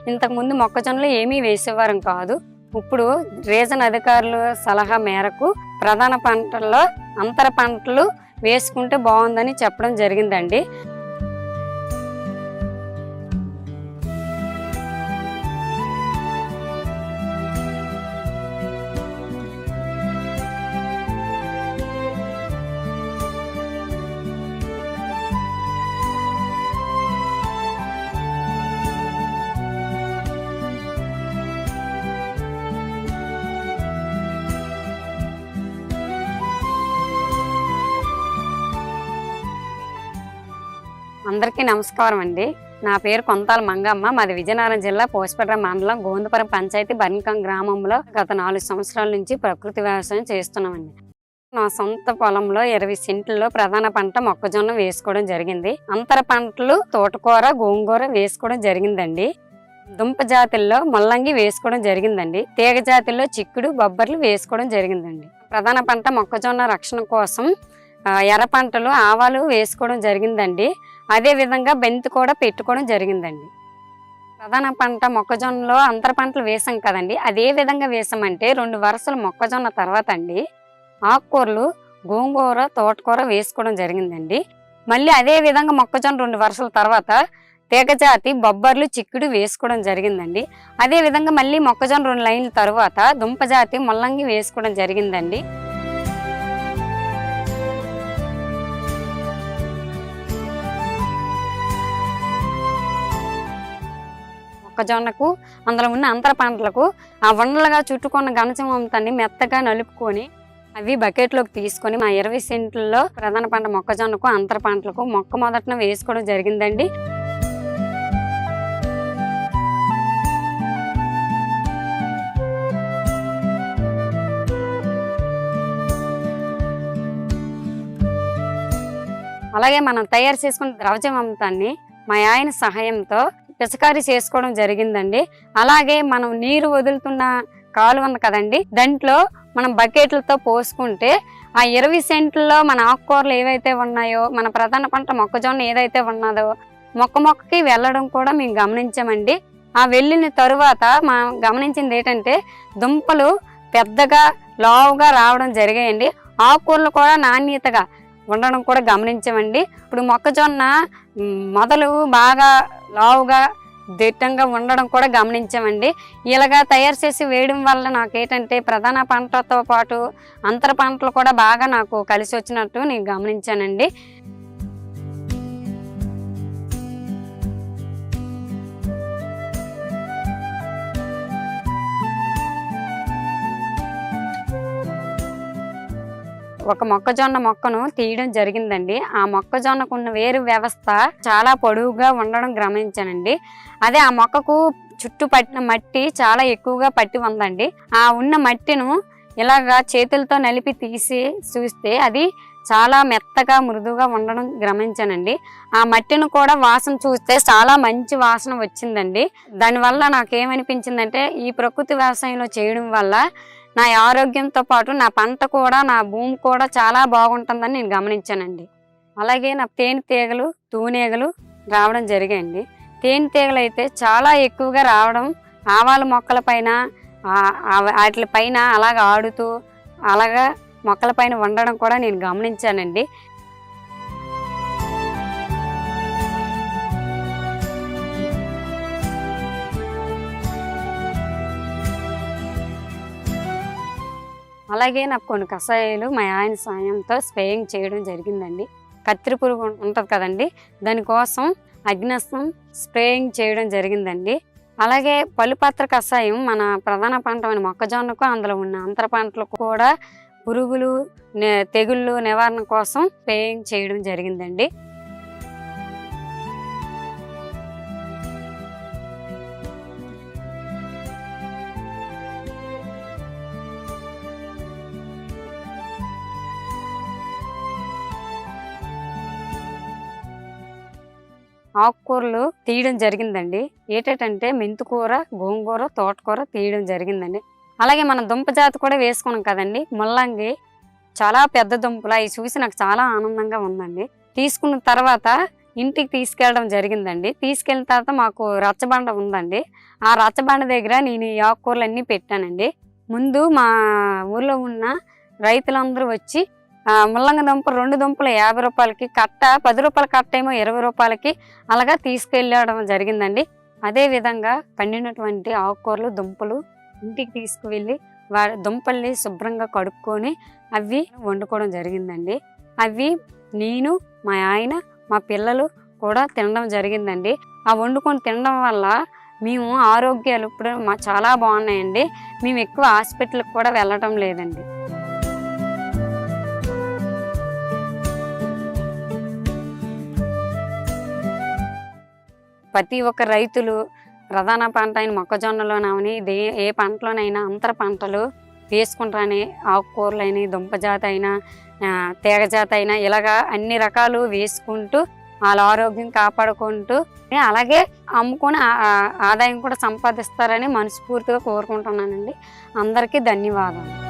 ఇంతకుముందు మొక్కజొన్నలు ఏమీ వేసేవారం కాదు. ఇప్పుడు రీజన్ అధికారుల సలహా మేరకు ప్రధాన పంటల్లో అంతర పంటలు వేసుకుంటే బాగుందని చెప్పడం జరిగిందండి. అందరికీ నమస్కారం అండి. నా పేరు కొంతాల మంగమ్మ. మాది విజయనగరం జిల్లా పోసిపేట మండలం గోవిందపురం పంచాయతీ బర్నికం గ్రామంలో గత 4 సంవత్సరాల నుంచి ప్రకృతి వ్యవసాయం చేస్తున్నామండి. నా సొంత పొలంలో 20 సెంట్లలో ప్రధాన పంట మొక్కజొన్న వేసుకోవడం జరిగింది. అంతర పంటలు తోటకూర, గోంగూర వేసుకోవడం జరిగిందండి. దుంప జాతుల్లో ముల్లంగి వేసుకోవడం జరిగిందండి. తీగ జాతుల్లో చిక్కుడు, బొబ్బర్లు వేసుకోవడం జరిగిందండి. ప్రధాన పంట మొక్కజొన్న రక్షణ కోసం ఎర్ర పంటలు, ఆవాలు వేసుకోవడం జరిగిందండి. అదే విధంగా బెంతు కూడా పెట్టుకోవడం జరిగిందండి. ప్రధాన పంట మొక్కజొన్నలో అంతర పంటలు వేసాం కదండి, అదే విధంగా వేసామంటే 2 వరుసలు మొక్కజొన్న తర్వాత అండి ఆకుకూరలు, గోంగూర, తోటకూర వేసుకోవడం జరిగిందండి. మళ్ళీ అదే విధంగా మొక్కజొన్న 2 వరుసల తర్వాత తీగజాతి, బొబ్బర్లు, చిక్కుడు వేసుకోవడం జరిగిందండి. అదే విధంగా మళ్ళీ మొక్కజొన్న 2 లైన్ల తర్వాత దుంపజాతి, ముల్లంగి వేసుకోవడం జరిగిందండి. మొక్కజొన్నకు అందులో ఉన్న అంతర పంటలకు ఆ వండలుగా చుట్టుకున్న గణచమంతాన్ని మెత్తగా నలుపుకొని అవి బకెట్లోకి తీసుకొని మా 20 సెంట్లలో ప్రధాన పంట మొక్కజొన్నకు అంతర పంటలకు మొక్క మొదటన వేసుకోవడం జరిగిందండి. అలాగే మనం తయారు చేసుకున్న ద్రవజమంతాన్ని మా ఆయన సహాయంతో పిచకారీ చేసుకోవడం జరిగిందండి. అలాగే మనం నీరు వదులుతున్న కాలువ ఉంది కదండి, దాంట్లో మనం బకెట్లతో పోసుకుంటే ఆ 20 సెంట్లలో మన ఆకుకూరలు ఏవైతే ఉన్నాయో, మన ప్రధాన పంట మొక్కజొన్న ఏదైతే ఉన్నదో మొక్కకి వెళ్ళడం కూడా మేము గమనించామండి. ఆ వెళ్ళిన తరువాత మనం గమనించింది ఏంటంటే దుంపలు పెద్దగా లావుగా రావడం జరిగాయండి. ఆకుకూరలు కూడా నాణ్యతగా ఉండడం కూడా గమనించామండి. ఇప్పుడు మొక్కజొన్న మొదలు బాగా లావుగా దిట్టంగా ఉండడం కూడా గమనించామండి. ఇలాగా తయారు చేసి వేయడం వల్ల నాకేంటంటే ప్రధాన పంటతో పాటు అంతర పంటలు కూడా బాగా నాకు కలిసి వచ్చినట్టు నేను గమనించానండి. ఒక మొక్కజొన్న మొక్కను తీయడం జరిగిందండి. ఆ మొక్కజొన్నకు ఉన్న వేరు వ్యవస్థ చాలా పొడవుగా ఉండడం గమనించానండి. అదే ఆ మొక్కకు చుట్టూ పట్టిన మట్టి చాలా ఎక్కువగా పట్టి ఉందండి. ఆ ఉన్న మట్టిను ఇలాగా చేతులతో నలిపి తీసి చూస్తే అది చాలా మెత్తగా మృదువుగా ఉండడం గమనించానండి. ఆ మట్టిని కూడా వాసన చూస్తే చాలా మంచి వాసన వచ్చిందండి. దానివల్ల నాకేమనిపించిందంటే ఈ ప్రకృతి వ్యవసాయంలో చేయడం వల్ల నా ఆరోగ్యంతో పాటు నా పంట కూడా, నా భూమి కూడా చాలా బాగుంటుందని నేను గమనించానండి. అలాగే నా తేనెటీగలు, తూనీగలు రావడం జరిగాయండి. తేనెటీగలు అయితే చాలా ఎక్కువగా రావడం, ఆవాల మొక్కల పైన వాటి పైన అలాగ ఆడుతూ అలాగా మొక్కల పైన ఉండడం కూడా నేను గమనించానండి. అలాగే నాకు కొన్ని కషాయాలు మా ఆయన సాయంతో స్ప్రేయింగ్ చేయడం జరిగిందండి. కత్తిరి పురుగు ఉంటుంది కదండి, దానికోసం అగ్నస్తం స్ప్రేయింగ్ చేయడం జరిగిందండి. అలాగే పలుపత్ర కషాయం మన ప్రధాన పంటమైన మొక్కజొన్నకు అందులో ఉన్న అంతర పంటలకు కూడా పురుగులు తెగుళ్ళు నివారణ కోసం స్ప్రేయింగ్ చేయడం జరిగిందండి. ఆకుకూరలు తీయడం జరిగిందండి. ఏంటంటే మెంతికూర, గోంగూర, తోటకూర తీయడం జరిగిందండి. అలాగే మన దుంప జాతి కూడా వేసుకున్నాం కదండి, ముల్లంగి. చాలా పెద్ద దుంపలు, అవి చూసి నాకు చాలా ఆనందంగా ఉందండి. తీసుకున్న తర్వాత ఇంటికి తీసుకెళ్ళడం జరిగిందండి. తీసుకెళ్ళిన తర్వాత మాకు రచ్చబండ ఉందండి. ఆ రచ్చబండ దగ్గర నేను ఈ ఆకుకూరలన్నీ పెట్టానండి. ముందు మా ఊర్లో ఉన్న రైతులందరూ వచ్చి ముల్లంగి దుంప 2 దుంపలు 50 రూపాయలకి, కట్ట 10 రూపాయల కట్ట ఏమో 20 రూపాయలకి అలాగా తీసుకెళ్ళడం జరిగిందండి. అదేవిధంగా పండినటువంటి ఆకుకూరలు, దుంపలు ఇంటికి తీసుకువెళ్ళి దుంపల్ని శుభ్రంగా కడుక్కొని అవి వండుకోవడం జరిగిందండి. అవి నేను, మా ఆయన, మా పిల్లలు కూడా తినడం జరిగిందండి. ఆ వండుకొని తినడం వల్ల మేము ఆరోగ్యాలు ఇప్పుడు చాలా బాగున్నాయండి. మేము ఎక్కువ హాస్పిటల్కి కూడా వెళ్ళటం లేదండి. ప్రతి ఒక్క రైతులు ప్రధాన పంట అయిన మొక్కజొన్నలోనవని ఏ పంటలోనైనా అంతర పంటలు వేసుకుంటారని, ఆకుకూరలైన, దుంప జాతి అయినా, తీగ జాతి అయినా ఇలాగా అన్ని రకాలు వేసుకుంటూ వాళ్ళ ఆరోగ్యం కాపాడుకుంటూ అలాగే అమ్ముకొని ఆదాయం కూడా సంపాదిస్తారని మనస్ఫూర్తిగా కోరుకుంటున్నానండి. అందరికీ ధన్యవాదాలు.